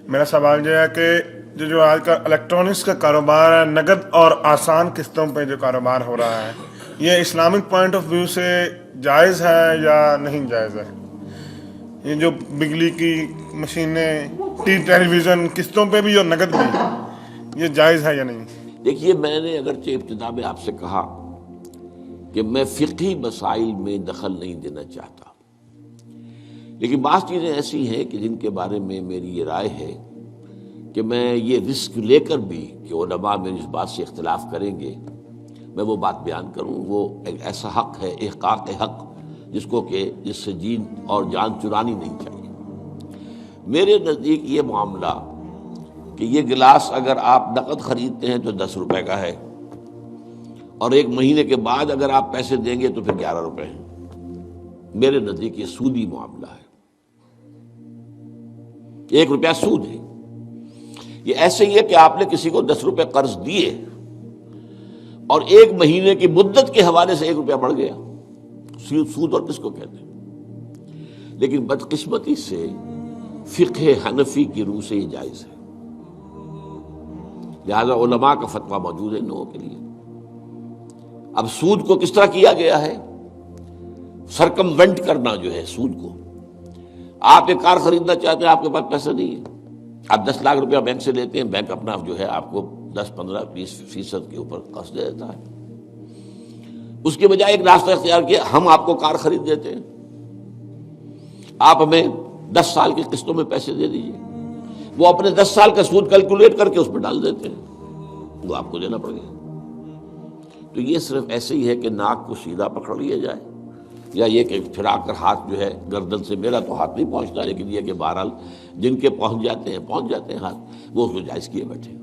میرا سوال یہ ہے کہ جو آج کا الیکٹرانکس کا کاروبار ہے، نقد اور آسان قسطوں پہ جو کاروبار ہو رہا ہے، یہ اسلامک پوائنٹ آف ویو سے جائز ہے یا نہیں جائز ہے؟ یہ جو بجلی کی مشینیں، ٹیلی ویژن قسطوں پہ بھی اور نقد بھی، یہ جائز ہے یا نہیں؟ دیکھیے، میں نے اگرچہ ابتدا میں آپ سے کہا کہ میں فقہی مسائل میں دخل نہیں دینا چاہتا، لیکن بعض چیزیں ایسی ہیں کہ جن کے بارے میں میری یہ رائے ہے کہ میں یہ رسک لے کر بھی کہ علماء میری اس بات سے اختلاف کریں گے، میں وہ بات بیان کروں۔ وہ ایک ایسا حق ہے، احقاق حق، جس سے جین اور جان چرانی نہیں چاہیے۔ میرے نزدیک یہ معاملہ کہ یہ گلاس اگر آپ نقد خریدتے ہیں تو 10 روپے کا ہے، اور 1 مہینے کے بعد اگر آپ پیسے دیں گے تو پھر 11 روپے ہیں۔ میرے نزدیک یہ سودی معاملہ ہے، 1 روپیہ سود ہے۔ یہ ایسے ہی ہے کہ آپ نے کسی کو 10 روپے قرض دیے اور 1 مہینے کی مدت کے حوالے سے 1 روپیہ بڑھ گیا۔ سود اور کس کو کہتے ہیں؟ لیکن بدقسمتی سے فقہ حنفی کی روح سے یہ جائز ہے، لہذا علماء کا فتویٰ موجود ہے ان لوگوں کے لیے۔ اب سود کو کس طرح کیا گیا ہے؟ سرکموینٹ کرنا جو ہے سود کو۔ آپ ایک کار خریدنا چاہتے ہیں، آپ کے پاس پیسہ نہیں ہے، آپ 10 لاکھ روپیہ بینک سے لیتے ہیں، بینک اپنا جو ہے آپ کو 10، 15، 20% کے اوپر قرض دے دیتا ہے۔ اس کے بجائے ایک راستہ اختیار کیا، ہم آپ کو کار خرید دیتے ہیں، آپ ہمیں 10 سال کی قسطوں میں پیسے دے دیجیے۔ وہ اپنے 10 سال کا سود کیلکولیٹ کر کے اس پہ ڈال دیتے ہیں، وہ آپ کو دینا پڑے گا۔ تو یہ صرف ایسے ہی ہے کہ ناک کو سیدھا پکڑ لیا جائے، یا یہ کہ پھرا کر ہاتھ جو ہے گردن سے، میرا تو ہاتھ نہیں پہنچتا، لیکن یہ کہ بہرحال جن کے پہنچ جاتے ہیں ہاتھ، وہ اس کو جائز کیے بیٹھے۔